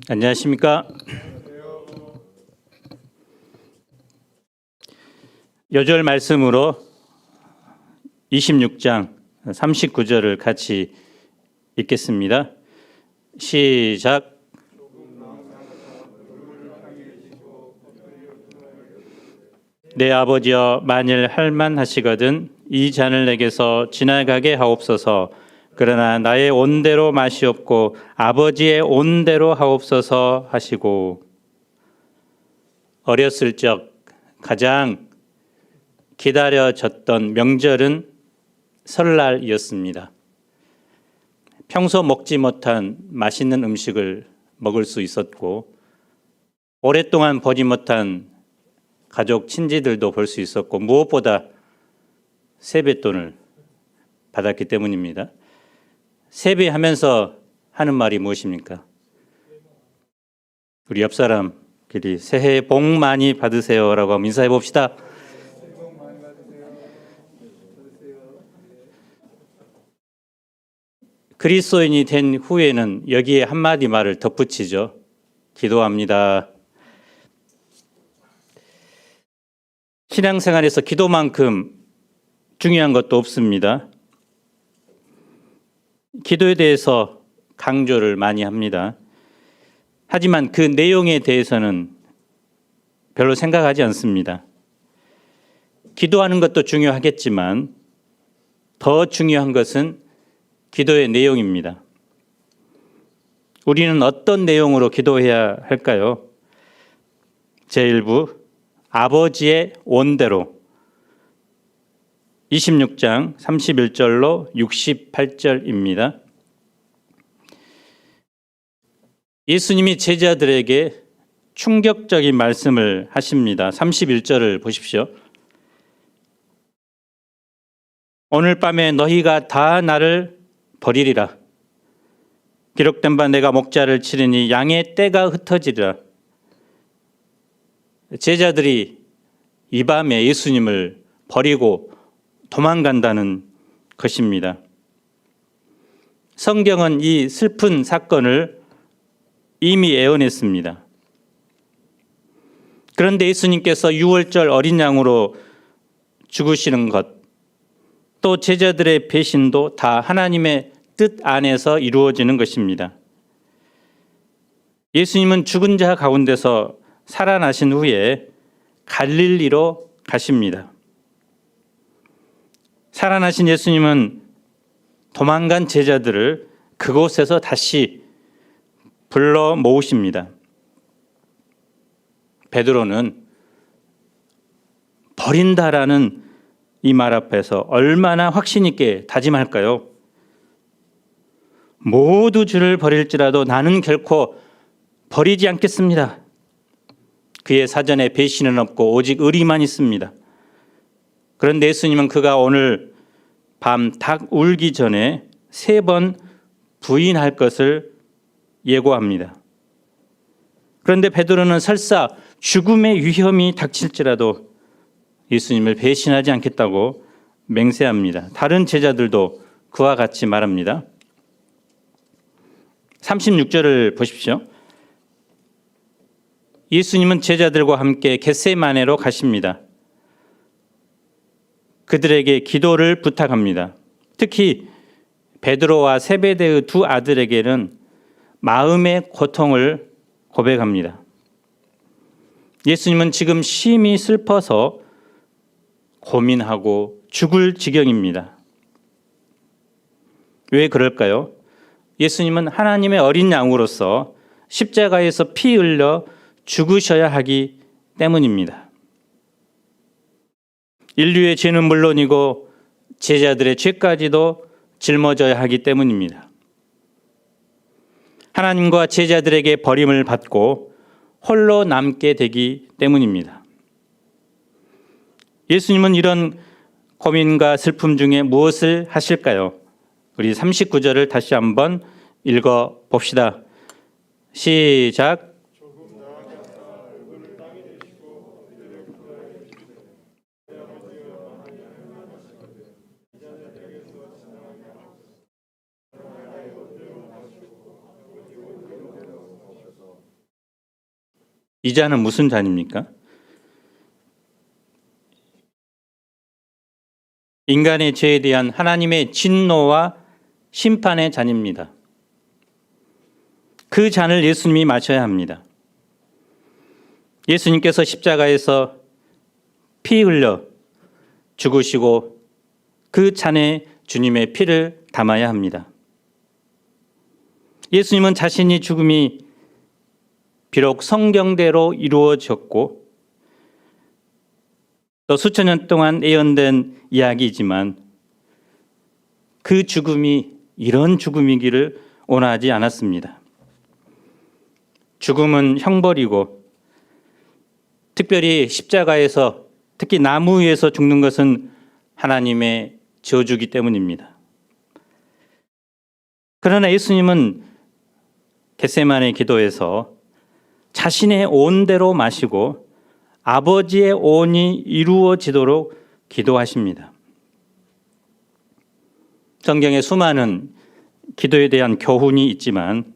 안녕하십니까. 요절 말씀으로 26장 39절을 같이 읽겠습니다. 시작. 내 아버지여, 만일 할만하시거든 이 잔을 내게서 지나가게 하옵소서. 그러나 나의 온대로 마시옵고 아버지의 온대로 하옵소서 하시고. 어렸을 적 가장 기다려졌던 명절은 설날이었습니다. 평소 먹지 못한 맛있는 음식을 먹을 수 있었고, 오랫동안 보지 못한 가족 친지들도 볼 수 있었고, 무엇보다 세뱃돈을 받았기 때문입니다. 세배하면서 하는 말이 무엇입니까? 우리 옆 사람끼리 새해 복 많이 받으세요라고 한번 인사해 봅시다. 그리스도인이 된 후에는 여기에 한마디 말을 덧붙이죠. 기도합니다. 신앙생활에서 기도만큼 중요한 것도 없습니다. 기도에 대해서 강조를 많이 합니다. 하지만 그 내용에 대해서는 별로 생각하지 않습니다. 기도하는 것도 중요하겠지만 더 중요한 것은 기도의 내용입니다. 우리는 어떤 내용으로 기도해야 할까요? 제1부 아버지의 온대로 26장 31절로 68절입니다. 예수님이 제자들에게 충격적인 말씀을 하십니다. 31절을 보십시오. 오늘 밤에 너희가 다 나를 버리리라. 기록된 바 내가 목자를 치르니 양의 떼가 흩어지리라. 제자들이 이 밤에 예수님을 버리고 도망간다는 것입니다. 성경은 이 슬픈 사건을 이미 예언했습니다. 그런데 예수님께서 유월절 어린 양으로 죽으시는 것, 또 제자들의 배신도 다 하나님의 뜻 안에서 이루어지는 것입니다. 예수님은 죽은 자 가운데서 살아나신 후에 갈릴리로 가십니다. 살아나신 예수님은 도망간 제자들을 그곳에서 다시 불러 모으십니다. 베드로는 버린다라는 이 말 앞에서 얼마나 확신 있게 다짐할까요? 모두 주를 버릴지라도 나는 결코 버리지 않겠습니다. 그의 사전에 배신은 없고 오직 의리만 있습니다. 그런데 예수님은 그가 오늘 밤 닭 울기 전에 3번 부인할 것을 예고합니다. 그런데 베드로는 설사 죽음의 위험이 닥칠지라도 예수님을 배신하지 않겠다고 맹세합니다. 다른 제자들도 그와 같이 말합니다. 36절을 보십시오. 예수님은 제자들과 함께 겟세마네로 가십니다. 그들에게 기도를 부탁합니다. 특히 베드로와 세베대의 2 아들에게는 마음의 고통을 고백합니다. 예수님은 지금 심히 슬퍼서 고민하고 죽을 지경입니다. 왜 그럴까요? 예수님은 하나님의 어린 양으로서 십자가에서 피 흘려 죽으셔야 하기 때문입니다. 인류의 죄는 물론이고 제자들의 죄까지도 짊어져야 하기 때문입니다. 하나님과 제자들에게 버림을 받고 홀로 남게 되기 때문입니다. 예수님은 이런 고민과 슬픔 중에 무엇을 하실까요? 우리 39절을 다시 한번 읽어 봅시다. 시작. 이 잔은 무슨 잔입니까? 인간의 죄에 대한 하나님의 진노와 심판의 잔입니다. 그 잔을 예수님이 마셔야 합니다. 예수님께서 십자가에서 피 흘려 죽으시고 그 잔에 주님의 피를 담아야 합니다. 예수님은 자신이 죽음이 비록 성경대로 이루어졌고 또 수천 년 동안 예언된 이야기이지만 그 죽음이 이런 죽음이기를 원하지 않았습니다. 죽음은 형벌이고 특별히 십자가에서 특히 나무 위에서 죽는 것은 하나님의 저주기 때문입니다. 그러나 예수님은 겟세마네 기도에서 자신의 온대로 마시고 아버지의 온이 이루어지도록 기도하십니다. 성경에 수많은 기도에 대한 교훈이 있지만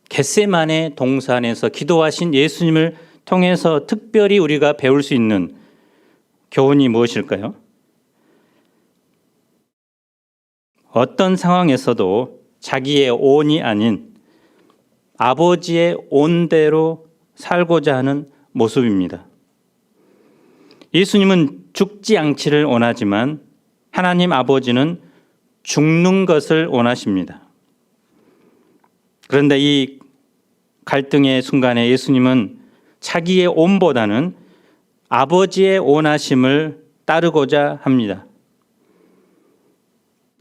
겟세마네 동산에서 기도하신 예수님을 통해서 특별히 우리가 배울 수 있는 교훈이 무엇일까요? 어떤 상황에서도 자기의 온이 아닌 아버지의 온대로 살고자 하는 모습입니다. 예수님은 죽지 않기를 원하지만 하나님 아버지는 죽는 것을 원하십니다. 그런데 이 갈등의 순간에 예수님은 자기의 온보다는 아버지의 원하심을 따르고자 합니다.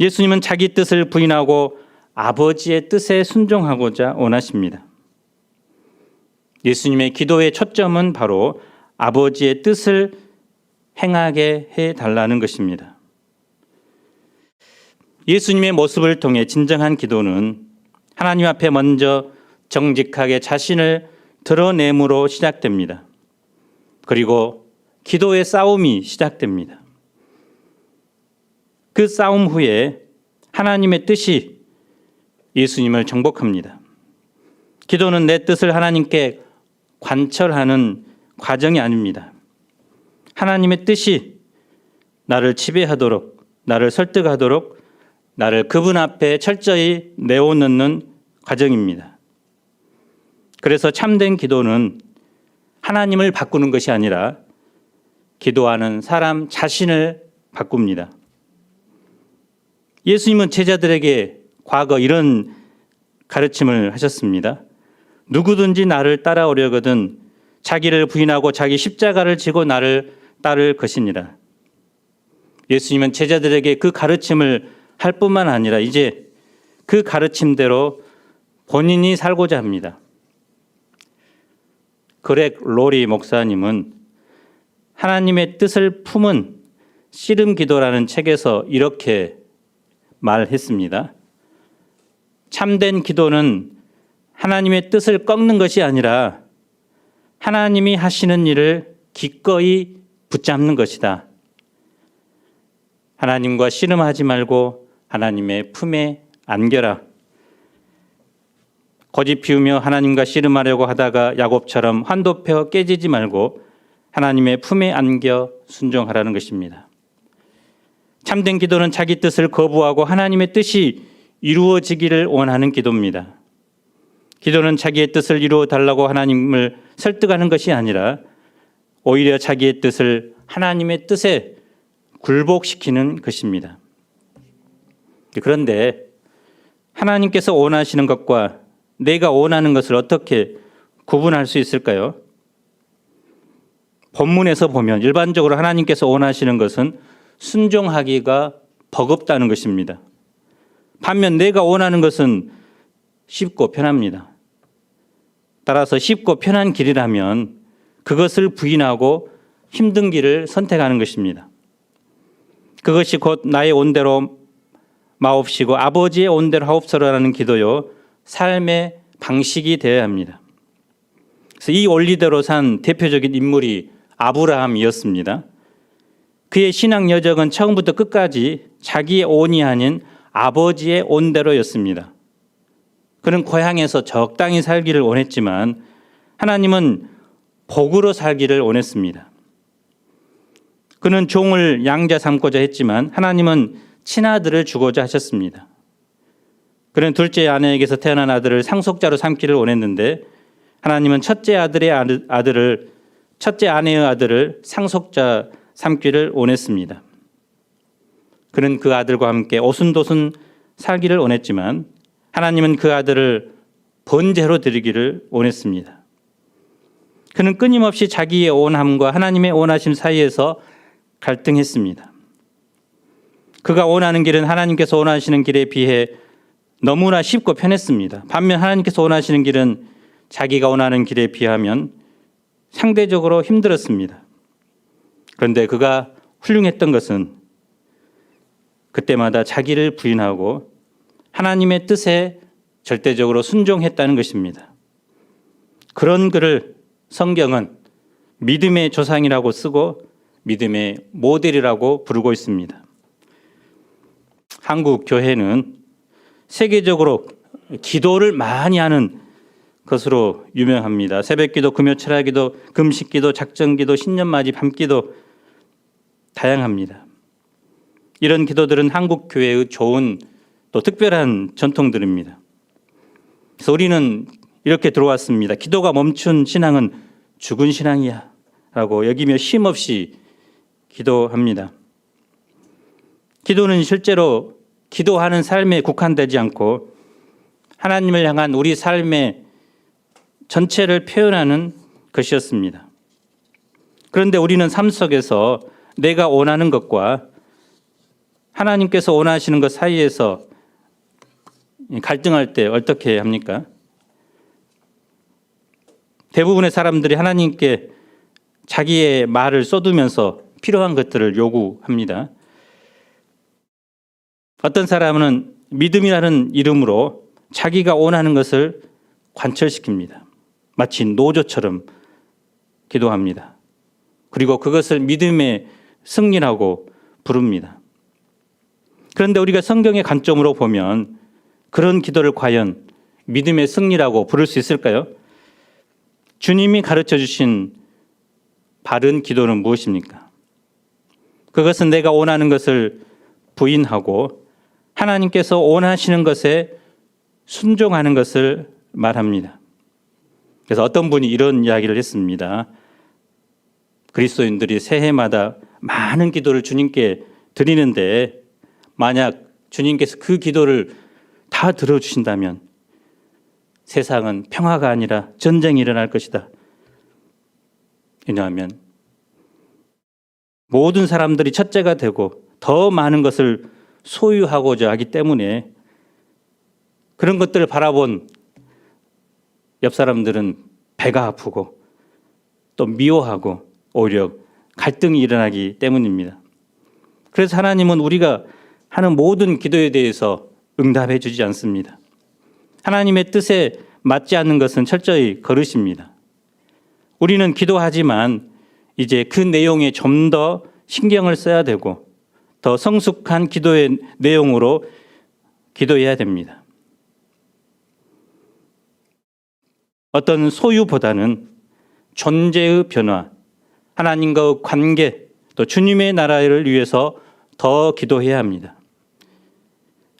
예수님은 자기 뜻을 부인하고 아버지의 뜻에 순종하고자 원하십니다. 예수님의 기도의 초점은 바로 아버지의 뜻을 행하게 해달라는 것입니다. 예수님의 모습을 통해 진정한 기도는 하나님 앞에 먼저 정직하게 자신을 드러냄으로 시작됩니다. 그리고 기도의 싸움이 시작됩니다. 그 싸움 후에 하나님의 뜻이 예수님을 정복합니다. 기도는 내 뜻을 하나님께 관철하는 과정이 아닙니다. 하나님의 뜻이 나를 지배하도록, 나를 설득하도록, 나를 그분 앞에 철저히 내어놓는 과정입니다. 그래서 참된 기도는 하나님을 바꾸는 것이 아니라 기도하는 사람 자신을 바꿉니다. 예수님은 제자들에게 과거 이런 가르침을 하셨습니다. 누구든지 나를 따라오려거든 자기를 부인하고 자기 십자가를 지고 나를 따를 것이니라. 예수님은 제자들에게 그 가르침을 할 뿐만 아니라 이제 그 가르침대로 본인이 살고자 합니다. 그렉 로리 목사님은 하나님의 뜻을 품은 씨름 기도라는 책에서 이렇게 말했습니다. 참된 기도는 하나님의 뜻을 꺾는 것이 아니라 하나님이 하시는 일을 기꺼이 붙잡는 것이다. 하나님과 씨름하지 말고 하나님의 품에 안겨라. 고집 피우며 하나님과 씨름하려고 하다가 야곱처럼 환도표 깨지지 말고 하나님의 품에 안겨 순종하라는 것입니다. 참된 기도는 자기 뜻을 거부하고 하나님의 뜻이 이루어지기를 원하는 기도입니다. 기도는 자기의 뜻을 이루어 달라고 하나님을 설득하는 것이 아니라 오히려 자기의 뜻을 하나님의 뜻에 굴복시키는 것입니다. 그런데 하나님께서 원하시는 것과 내가 원하는 것을 어떻게 구분할 수 있을까요? 본문에서 보면 일반적으로 하나님께서 원하시는 것은 순종하기가 버겁다는 것입니다. 반면 내가 원하는 것은 쉽고 편합니다. 따라서 쉽고 편한 길이라면 그것을 부인하고 힘든 길을 선택하는 것입니다. 그것이 곧 나의 온대로 마옵시고 아버지의 온대로 하옵소서라는 기도요 삶의 방식이 되어야 합니다. 그래서 이 원리대로 산 대표적인 인물이 아브라함이었습니다. 그의 신앙 여정은 처음부터 끝까지 자기의 온이 아닌 아버지의 온대로였습니다. 그는 고향에서 적당히 살기를 원했지만 하나님은 복으로 살기를 원했습니다. 그는 종을 양자 삼고자 했지만 하나님은 친아들을 주고자 하셨습니다. 그는 둘째 아내에게서 태어난 아들을 상속자로 삼기를 원했는데 하나님은 첫째 아내의 아들을 상속자 삼기를 원했습니다. 그는 그 아들과 함께 오순도순 살기를 원했지만 하나님은 그 아들을 번제로 드리기를 원했습니다. 그는 끊임없이 자기의 원함과 하나님의 원하심 사이에서 갈등했습니다. 그가 원하는 길은 하나님께서 원하시는 길에 비해 너무나 쉽고 편했습니다. 반면 하나님께서 원하시는 길은 자기가 원하는 길에 비하면 상대적으로 힘들었습니다. 그런데 그가 훌륭했던 것은 그때마다 자기를 부인하고 하나님의 뜻에 절대적으로 순종했다는 것입니다. 그런 그를 성경은 믿음의 조상이라고 쓰고 믿음의 모델이라고 부르고 있습니다. 한국 교회는 세계적으로 기도를 많이 하는 것으로 유명합니다. 새벽기도, 금요 철야기도, 금식기도, 작정기도, 신년맞이, 밤기도 다양합니다. 이런 기도들은 한국 교회의 좋은 또 특별한 전통들입니다. 그래서 우리는 이렇게 들어왔습니다. 기도가 멈춘 신앙은 죽은 신앙이야 라고 여기며 쉼없이 기도합니다. 기도는 실제로 기도하는 삶에 국한되지 않고 하나님을 향한 우리 삶의 전체를 표현하는 것이었습니다. 그런데 우리는 삶 속에서 내가 원하는 것과 하나님께서 원하시는 것 사이에서 갈등할 때 어떻게 합니까? 대부분의 사람들이 하나님께 자기의 말을 쏟으면서 필요한 것들을 요구합니다. 어떤 사람은 믿음이라는 이름으로 자기가 원하는 것을 관철시킵니다. 마치 노조처럼 기도합니다. 그리고 그것을 믿음의 승리라고 부릅니다. 그런데 우리가 성경의 관점으로 보면 그런 기도를 과연 믿음의 승리라고 부를 수 있을까요? 주님이 가르쳐 주신 바른 기도는 무엇입니까? 그것은 내가 원하는 것을 부인하고 하나님께서 원하시는 것에 순종하는 것을 말합니다. 그래서 어떤 분이 이런 이야기를 했습니다. 그리스도인들이 새해마다 많은 기도를 주님께 드리는데 만약 주님께서 그 기도를 다 들어주신다면 세상은 평화가 아니라 전쟁이 일어날 것이다. 왜냐하면 모든 사람들이 첫째가 되고 더 많은 것을 소유하고자 하기 때문에 그런 것들을 바라본 옆 사람들은 배가 아프고 또 미워하고 오히려 갈등이 일어나기 때문입니다. 그래서 하나님은 우리가 하는 모든 기도에 대해서 응답해 주지 않습니다. 하나님의 뜻에 맞지 않는 것은 철저히 거르십니다. 우리는 기도하지만 이제 그 내용에 좀 더 신경을 써야 되고 더 성숙한 기도의 내용으로 기도해야 됩니다. 어떤 소유보다는 존재의 변화, 하나님과의 관계, 또 주님의 나라를 위해서 더 기도해야 합니다.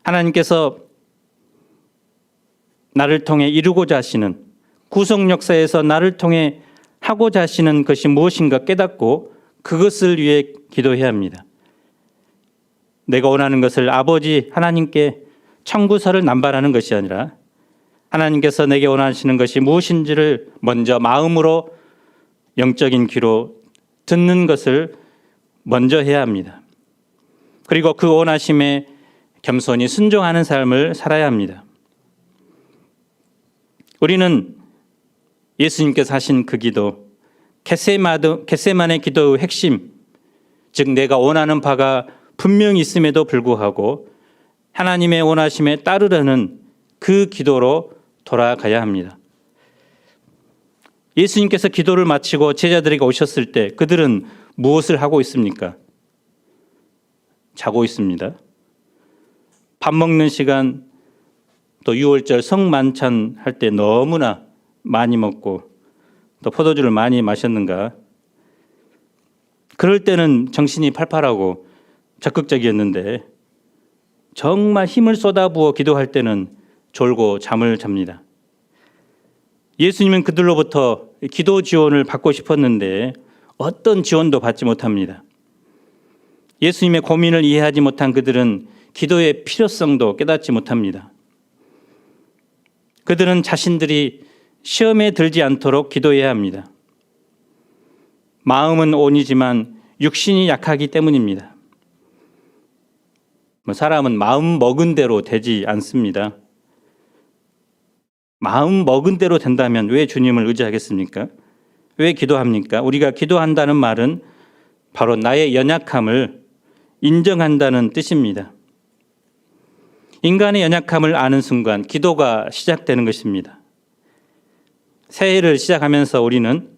하나님께서 나를 통해 이루고자 하시는 구속 역사에서 나를 통해 하고자 하시는 것이 무엇인가 깨닫고 그것을 위해 기도해야 합니다. 내가 원하는 것을 아버지 하나님께 청구서를 남발하는 것이 아니라 하나님께서 내게 원하시는 것이 무엇인지를 먼저 마음으로 영적인 귀로 듣는 것을 먼저 해야 합니다. 그리고 그 원하심에 겸손히 순종하는 삶을 살아야 합니다. 우리는 예수님께서 하신 그 기도, 겟세마네 기도의 핵심, 즉 내가 원하는 바가 분명히 있음에도 불구하고 하나님의 원하심에 따르려는 그 기도로 돌아가야 합니다. 예수님께서 기도를 마치고 제자들에게 오셨을 때 그들은 무엇을 하고 있습니까? 자고 있습니다. 밥 먹는 시간, 또 6월절 성만찬 할 때 너무나 많이 먹고 또 포도주를 많이 마셨는가. 그럴 때는 정신이 팔팔하고 적극적이었는데 정말 힘을 쏟아부어 기도할 때는 졸고 잠을 잡니다. 예수님은 그들로부터 기도 지원을 받고 싶었는데 어떤 지원도 받지 못합니다. 예수님의 고민을 이해하지 못한 그들은 기도의 필요성도 깨닫지 못합니다. 그들은 자신들이 시험에 들지 않도록 기도해야 합니다. 마음은 온이지만 육신이 약하기 때문입니다. 사람은 마음 먹은 대로 되지 않습니다. 마음 먹은 대로 된다면 왜 주님을 의지하겠습니까? 왜 기도합니까? 우리가 기도한다는 말은 바로 나의 연약함을 인정한다는 뜻입니다. 인간의 연약함을 아는 순간 기도가 시작되는 것입니다. 새해를 시작하면서 우리는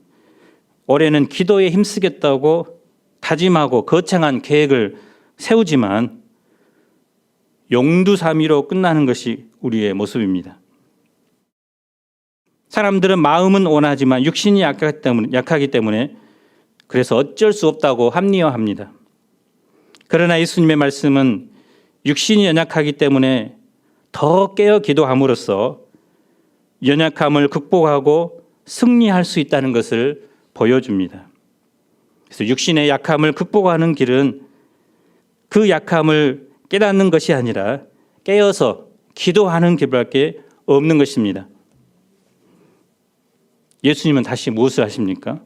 올해는 기도에 힘쓰겠다고 다짐하고 거창한 계획을 세우지만 용두사미로 끝나는 것이 우리의 모습입니다. 사람들은 마음은 원하지만 육신이 약하기 때문에 그래서 어쩔 수 없다고 합리화합니다. 그러나 예수님의 말씀은 육신이 연약하기 때문에 더 깨어 기도함으로써 연약함을 극복하고 승리할 수 있다는 것을 보여줍니다. 그래서 육신의 약함을 극복하는 길은 그 약함을 깨닫는 것이 아니라 깨어서 기도하는 길밖에 없는 것입니다. 예수님은 다시 무엇을 하십니까?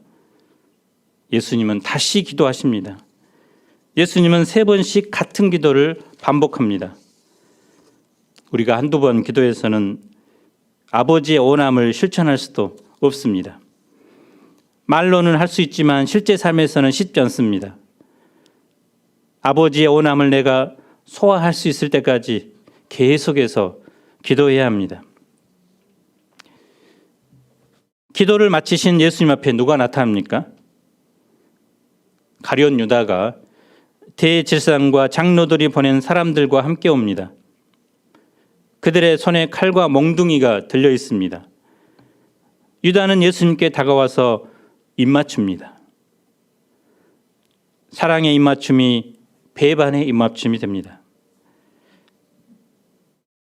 예수님은 다시 기도하십니다. 예수님은 3번씩 같은 기도를 반복합니다. 우리가 한두 번 기도해서는 아버지의 원함을 실천할 수도 없습니다. 말로는 할 수 있지만 실제 삶에서는 쉽지 않습니다. 아버지의 원함을 내가 소화할 수 있을 때까지 계속해서 기도해야 합니다. 기도를 마치신 예수님 앞에 누가 나타납니까? 가룟 유다가 대제사장과 장로들이 보낸 사람들과 함께 옵니다. 그들의 손에 칼과 몽둥이가 들려 있습니다. 유다는 예수님께 다가와서 입맞춥니다. 사랑의 입맞춤이 배반의 입맞춤이 됩니다.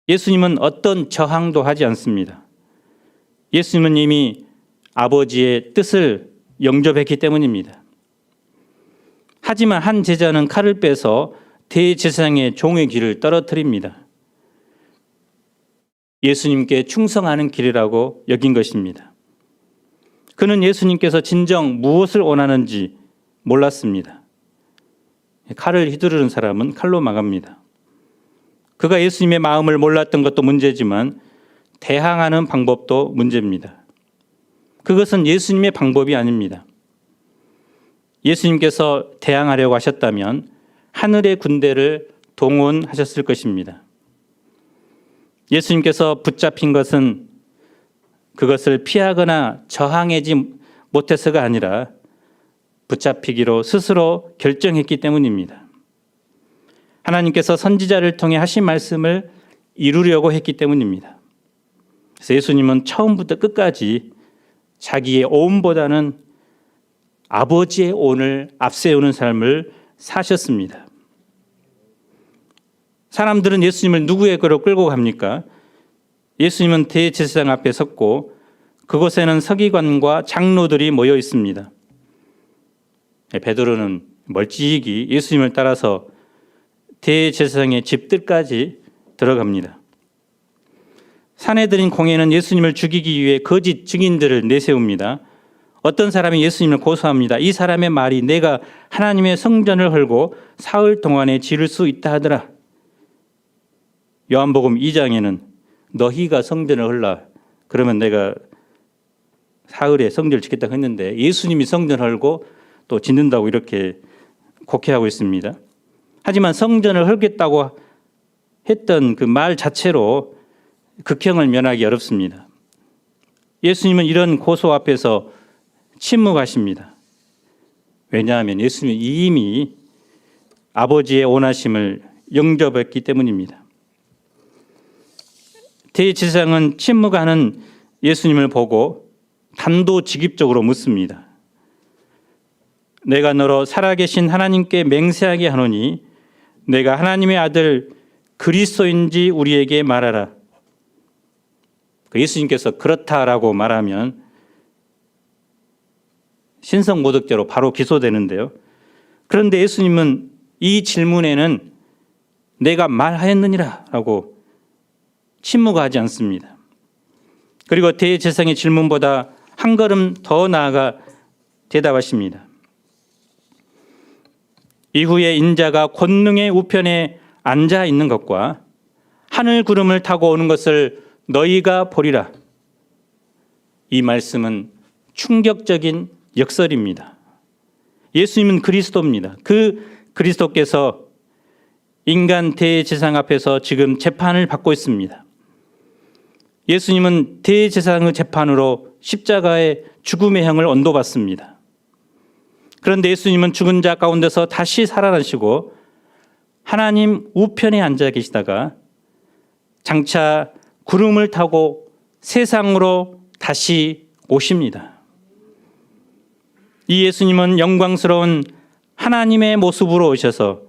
예수님은 어떤 저항도 하지 않습니다. 예수님은 이미 아버지의 뜻을 영접했기 때문입니다. 하지만 한 제자는 칼을 빼서 대제사장의 종의 길을 떨어뜨립니다. 예수님께 충성하는 길이라고 여긴 것입니다. 그는 예수님께서 진정 무엇을 원하는지 몰랐습니다. 칼을 휘두르는 사람은 칼로 망합니다. 그가 예수님의 마음을 몰랐던 것도 문제지만 대항하는 방법도 문제입니다. 그것은 예수님의 방법이 아닙니다. 예수님께서 대항하려고 하셨다면 하늘의 군대를 동원하셨을 것입니다. 예수님께서 붙잡힌 것은 그것을 피하거나 저항하지 못해서가 아니라 붙잡히기로 스스로 결정했기 때문입니다. 하나님께서 선지자를 통해 하신 말씀을 이루려고 했기 때문입니다. 그래서 예수님은 처음부터 끝까지 자기의 온보다는 아버지의 온을 앞세우는 삶을 사셨습니다. 사람들은 예수님을 누구의 거로 끌고 갑니까? 예수님은 대제사장 앞에 섰고 그곳에는 서기관과 장로들이 모여 있습니다. 베드로는 멀찍이 예수님을 따라서 대제사장의 집들까지 들어갑니다. 사내들인 공회는 예수님을 죽이기 위해 거짓 증인들을 내세웁니다. 어떤 사람이 예수님을 고소합니다. 이 사람의 말이 내가 하나님의 성전을 헐고 사흘 동안에 지을 수 있다 하더라. 요한복음 2장에는 너희가 성전을 헐라 그러면 내가 사흘에 성전을 짓겠다고 했는데 예수님이 성전 헐고 또 짓는다고 이렇게 곡해하고 있습니다. 하지만 성전을 헐겠다고 했던 그 말 자체로 극형을 면하기 어렵습니다. 예수님은 이런 고소 앞에서 침묵하십니다. 왜냐하면 예수님은 이미 아버지의 원하심을 영접했기 때문입니다. 대제사장은 침묵하는 예수님을 보고 단도직입적으로 묻습니다. 내가 너로 살아계신 하나님께 맹세하게 하노니 내가 하나님의 아들 그리스도인지 우리에게 말하라. 예수님께서 그렇다라고 말하면 신성모독죄로 바로 기소되는데요. 그런데 예수님은 이 질문에는 내가 말하였느니라 라고 침묵하지 않습니다. 그리고 대제사장의 질문보다 한 걸음 더 나아가 대답하십니다. 이후에 인자가 권능의 우편에 앉아 있는 것과 하늘 구름을 타고 오는 것을 너희가 보리라. 이 말씀은 충격적인 역설입니다. 예수님은 그리스도입니다. 그 그리스도께서 인간 대제사장 앞에서 지금 재판을 받고 있습니다. 예수님은 대제사장의 재판으로 십자가의 죽음의 형을 언도받습니다. 그런데 예수님은 죽은 자 가운데서 다시 살아나시고 하나님 우편에 앉아 계시다가 장차 구름을 타고 세상으로 다시 오십니다. 이 예수님은 영광스러운 하나님의 모습으로 오셔서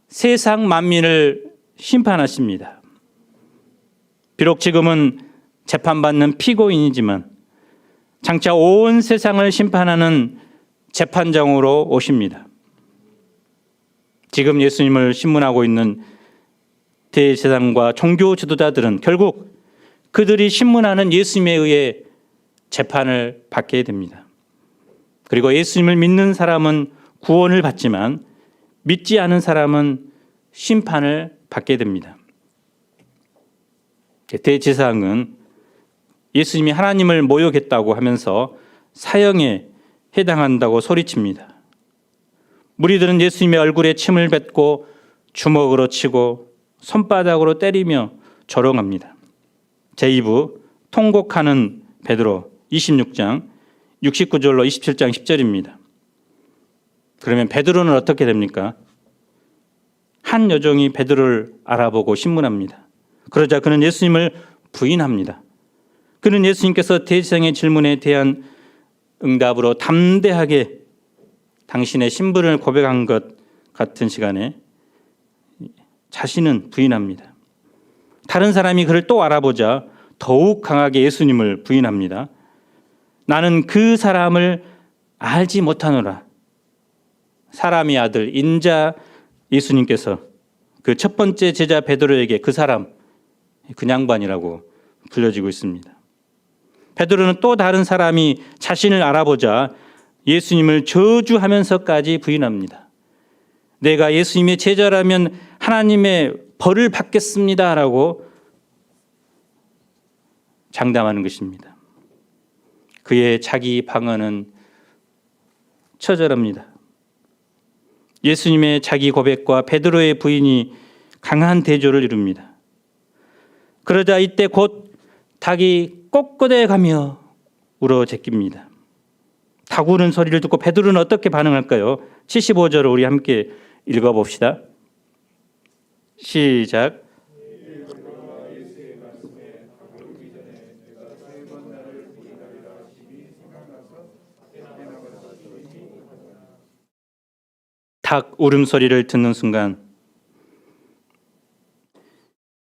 세상 만민을 심판하십니다. 비록 지금은 재판받는 피고인이지만 장차 온 세상을 심판하는 재판장으로 오십니다. 지금 예수님을 신문하고 있는 대제사장과 종교 지도자들은 결국 그들이 신문하는 예수님에 의해 재판을 받게 됩니다. 그리고 예수님을 믿는 사람은 구원을 받지만 믿지 않은 사람은 심판을 받게 됩니다. 대제사장은 예수님이 하나님을 모욕했다고 하면서 사형에 해당한다고 소리칩니다. 무리들은 예수님의 얼굴에 침을 뱉고 주먹으로 치고 손바닥으로 때리며 조롱합니다. 제2부 통곡하는 베드로 26장 69절로 27장 10절입니다. 그러면 베드로는 어떻게 됩니까? 한 여종이 베드로를 알아보고 신문합니다. 그러자 그는 예수님을 부인합니다. 그는 예수님께서 대제사장의 질문에 대한 응답으로 담대하게 당신의 신분을 고백한 것 같은 시간에 자신은 부인합니다. 다른 사람이 그를 또 알아보자 더욱 강하게 예수님을 부인합니다. 나는 그 사람을 알지 못하노라. 사람의 아들 인자 예수님께서 그 첫 번째 제자 베드로에게 그 사람, 그 양반이라고 불려지고 있습니다. 베드로는 또 다른 사람이 자신을 알아보자 예수님을 저주하면서까지 부인합니다. 내가 예수님의 제자라면 하나님의 벌을 받겠습니다라고 장담하는 것입니다. 그의 자기 방언은 처절합니다. 예수님의 자기 고백과 베드로의 부인이 강한 대조를 이룹니다. 그러자 이때 곧 닭이 꼿꼿해 가며 울어 제낍니다. 닭 우는 소리를 듣고 베드로는 어떻게 반응할까요? 75절을 우리 함께 읽어봅시다. 시작. 닭 울음소리를 듣는 순간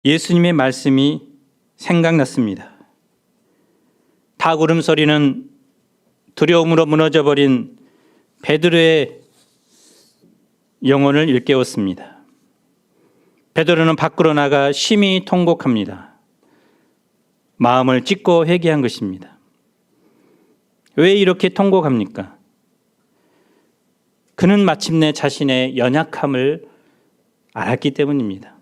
예수님의 말씀이 생각났습니다. 닭 울음소리는 두려움으로 무너져버린 베드로의 영혼을 일깨웠습니다. 베드로는 밖으로 나가 심히 통곡합니다. 마음을 찢고 회개한 것입니다. 왜 이렇게 통곡합니까? 그는 마침내 자신의 연약함을 알았기 때문입니다.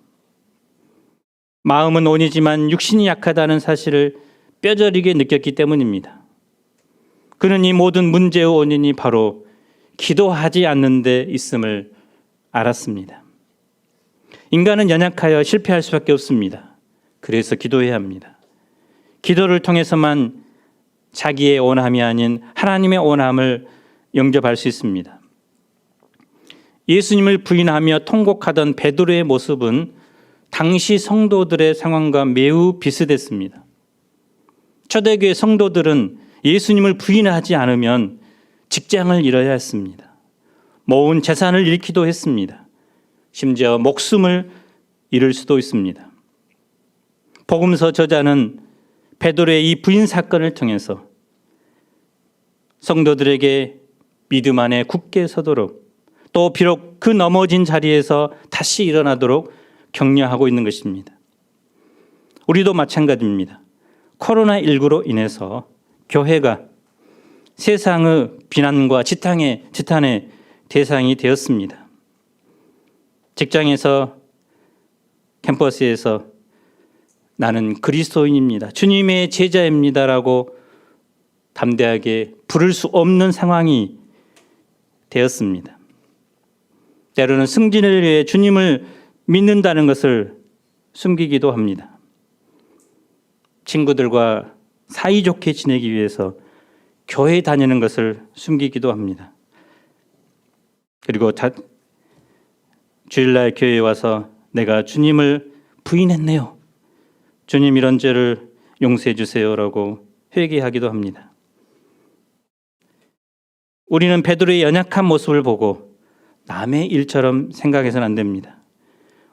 마음은 온이지만 육신이 약하다는 사실을 뼈저리게 느꼈기 때문입니다. 그는 이 모든 문제의 원인이 바로 기도하지 않는 데 있음을 알았습니다. 인간은 연약하여 실패할 수밖에 없습니다. 그래서 기도해야 합니다. 기도를 통해서만 자기의 원함이 아닌 하나님의 원함을 영접할 수 있습니다. 예수님을 부인하며 통곡하던 베드로의 모습은 당시 성도들의 상황과 매우 비슷했습니다. 초대교회 성도들은 예수님을 부인하지 않으면 직장을 잃어야 했습니다. 모은 재산을 잃기도 했습니다. 심지어 목숨을 잃을 수도 있습니다. 복음서 저자는 베드로의 이 부인 사건을 통해서 성도들에게 믿음 안에 굳게 서도록, 또 비록 그 넘어진 자리에서 다시 일어나도록 격려하고 있는 것입니다. 우리도 마찬가지입니다. 코로나19로 인해서 교회가 세상의 비난과 지탄의 대상이 되었습니다. 직장에서, 캠퍼스에서 나는 그리스도인입니다, 주님의 제자입니다라고 담대하게 부를 수 없는 상황이 되었습니다. 때로는 승진을 위해 주님을 믿는다는 것을 숨기기도 합니다. 친구들과 사이좋게 지내기 위해서 교회 다니는 것을 숨기기도 합니다. 그리고 주일날 교회에 와서 내가 주님을 부인했네요, 주님 이런 죄를 용서해 주세요라고 회개하기도 합니다. 우리는 베드로의 연약한 모습을 보고 남의 일처럼 생각해서는 안 됩니다.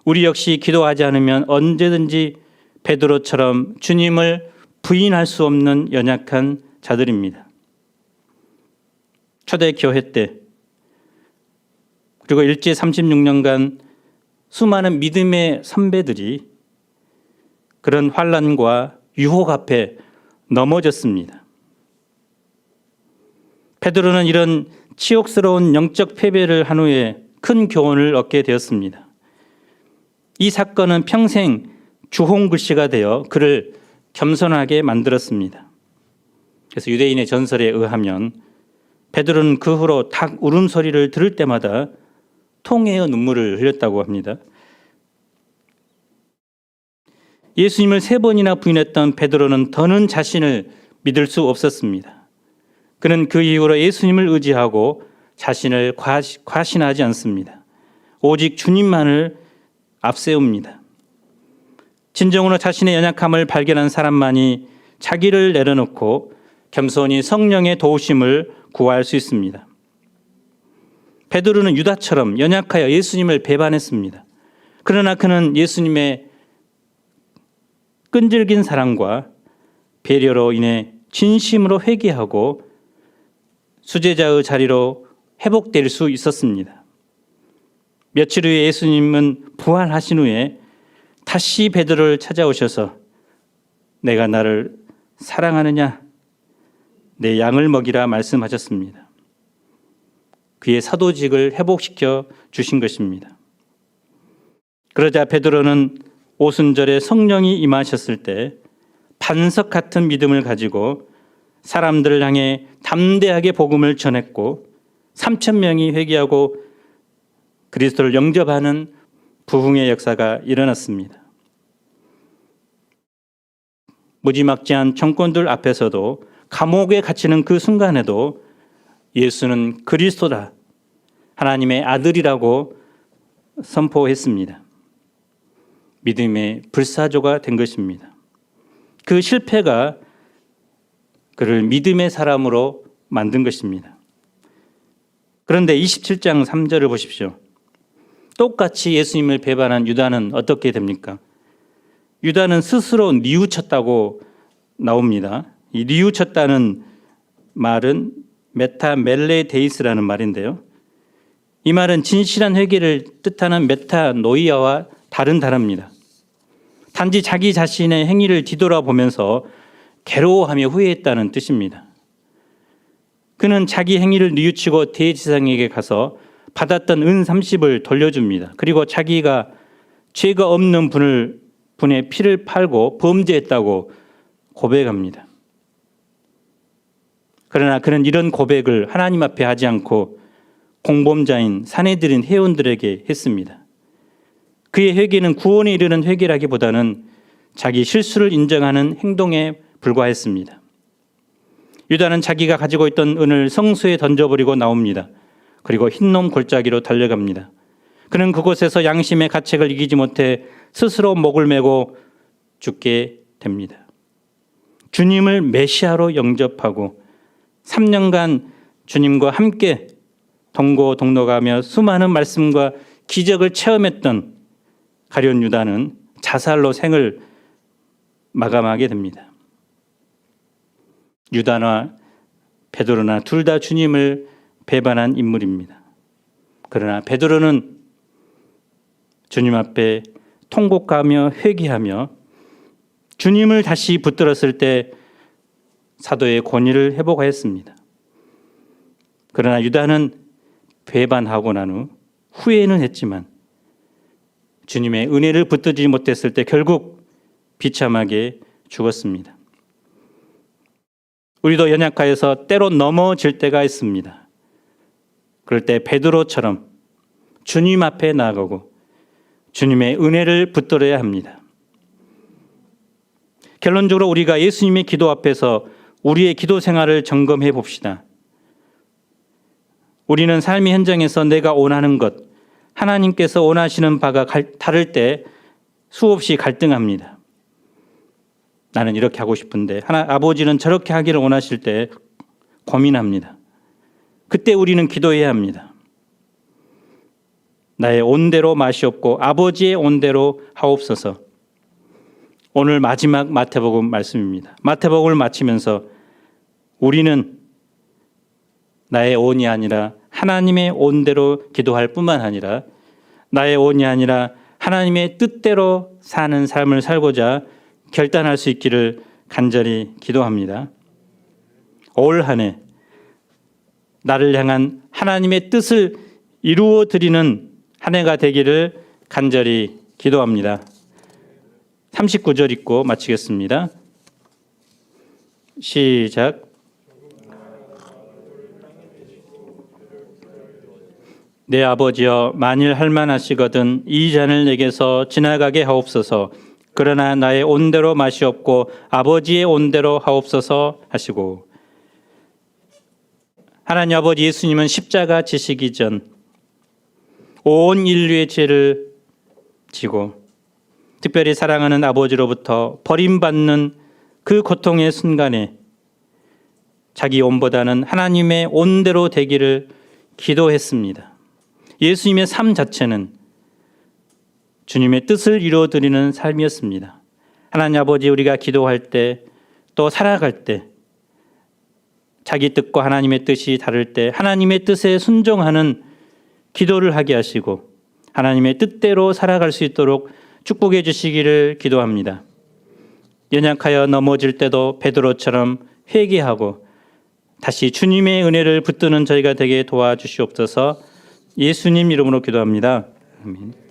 우리 역시 기도하지 않으면 언제든지 베드로처럼 주님을 부인할 수 없는 연약한 자들입니다. 초대 교회 때 그리고 일제 36년간 수많은 믿음의 선배들이 그런 환난과 유혹 앞에 넘어졌습니다. 베드로는 이런 치욕스러운 영적 패배를 한 후에 큰 교훈을 얻게 되었습니다. 이 사건은 평생 주홍글씨가 되어 그를 겸손하게 만들었습니다. 그래서 유대인의 전설에 의하면 베드로는 그 후로 닭 울음소리를 들을 때마다 통회의 눈물을 흘렸다고 합니다. 예수님을 3번이나 부인했던 베드로는 더는 자신을 믿을 수 없었습니다. 그는 그 이후로 예수님을 의지하고 자신을 과신하지 않습니다. 오직 주님만을 앞세웁니다. 진정으로 자신의 연약함을 발견한 사람만이 자기를 내려놓고 겸손히 성령의 도우심을 구할 수 있습니다. 베드로는 유다처럼 연약하여 예수님을 배반했습니다. 그러나 그는 예수님의 끈질긴 사랑과 배려로 인해 진심으로 회개하고 수제자의 자리로 회복될 수 있었습니다. 며칠 후에 예수님은 부활하신 후에 다시 베드로를 찾아오셔서 내가 나를 사랑하느냐, 내 양을 먹이라 말씀하셨습니다. 그의 사도직을 회복시켜 주신 것입니다. 그러자 베드로는 오순절에 성령이 임하셨을 때 반석 같은 믿음을 가지고 사람들을 향해 담대하게 복음을 전했고 3,000명이 회개하고 그리스도를 영접하는 부흥의 역사가 일어났습니다. 무지막지한 정권들 앞에서도 감옥에 갇히는 그 순간에도 예수는 그리스도다, 하나님의 아들이라고 선포했습니다. 믿음의 불사조가 된 것입니다. 그 실패가 그를 믿음의 사람으로 만든 것입니다. 그런데 27장 3절을 보십시오. 똑같이 예수님을 배반한 유다는 어떻게 됩니까? 유다는 스스로 뉘우쳤다고 나옵니다. 이 뉘우쳤다는 말은 메타멜레데이스라는 말인데요. 이 말은 진실한 회개를 뜻하는 메타노이아와 다른 단어입니다. 단지 자기 자신의 행위를 뒤돌아보면서 괴로워하며 후회했다는 뜻입니다. 그는 자기 행위를 뉘우치고 대제사장에게 가서 받았던 은 30을 돌려줍니다. 그리고 자기가 죄가 없는 분의 피를 팔고 범죄했다고 고백합니다. 그러나 그는 이런 고백을 하나님 앞에 하지 않고 공범자인 사내들인 회원들에게 했습니다. 그의 회개는 구원에 이르는 회개라기보다는 자기 실수를 인정하는 행동에 불과했습니다. 유다는 자기가 가지고 있던 은을 성수에 던져버리고 나옵니다. 그리고 흰놈 골짜기로 달려갑니다. 그는 그곳에서 양심의 가책을 이기지 못해 스스로 목을 메고 죽게 됩니다. 주님을 메시아로 영접하고 3년간 주님과 함께 동고동락하며 수많은 말씀과 기적을 체험했던 가룟 유다는 자살로 생을 마감하게 됩니다. 유다나 베드로나 둘 다 주님을 배반한 인물입니다. 그러나 베드로는 주님 앞에 통곡하며 회개하며 주님을 다시 붙들었을 때 사도의 권위를 회복하였습니다. 그러나 유다는 배반하고 난 후 후회는 했지만 주님의 은혜를 붙들지 못했을 때 결국 비참하게 죽었습니다. 우리도 연약하여서 때로 넘어질 때가 있습니다. 그럴 때 베드로처럼 주님 앞에 나아가고 주님의 은혜를 붙들어야 합니다. 결론적으로 우리가 예수님의 기도 앞에서 우리의 기도 생활을 점검해 봅시다. 우리는 삶의 현장에서 내가 원하는 것, 하나님께서 원하시는 바가 다를 때 수없이 갈등합니다. 나는 이렇게 하고 싶은데 아버지는 저렇게 하기를 원하실 때 고민합니다. 그때 우리는 기도해야 합니다. 나의 온대로 마시옵고 아버지의 온대로 하옵소서. 오늘 마지막 마태복음 말씀입니다. 마태복음을 마치면서 우리는 나의 온이 아니라 하나님의 온대로 기도할 뿐만 아니라 나의 온이 아니라 하나님의 뜻대로 사는 삶을 살고자 결단할 수 있기를 간절히 기도합니다. 올 한 해 나를 향한 하나님의 뜻을 이루어 드리는 한 해가 되기를 간절히 기도합니다. 39절 읽고 마치겠습니다. 시작. 내 아버지여, 만일 할만하시거든 이 잔을 내게서 지나가게 하옵소서. 그러나 나의 온대로 마시옵고 아버지의 온대로 하옵소서 하시고, 하나님 아버지 예수님은 십자가 지시기 전 온 인류의 죄를 지고 특별히 사랑하는 아버지로부터 버림받는 그 고통의 순간에 자기 온보다는 하나님의 온대로 되기를 기도했습니다. 예수님의 삶 자체는 주님의 뜻을 이루어드리는 삶이었습니다. 하나님 아버지, 우리가 기도할 때 또 살아갈 때 자기 뜻과 하나님의 뜻이 다를 때 하나님의 뜻에 순종하는 기도를 하게 하시고 하나님의 뜻대로 살아갈 수 있도록 축복해 주시기를 기도합니다. 연약하여 넘어질 때도 베드로처럼 회개하고 다시 주님의 은혜를 붙드는 저희가 되게 도와주시옵소서. 예수님 이름으로 기도합니다. 아멘.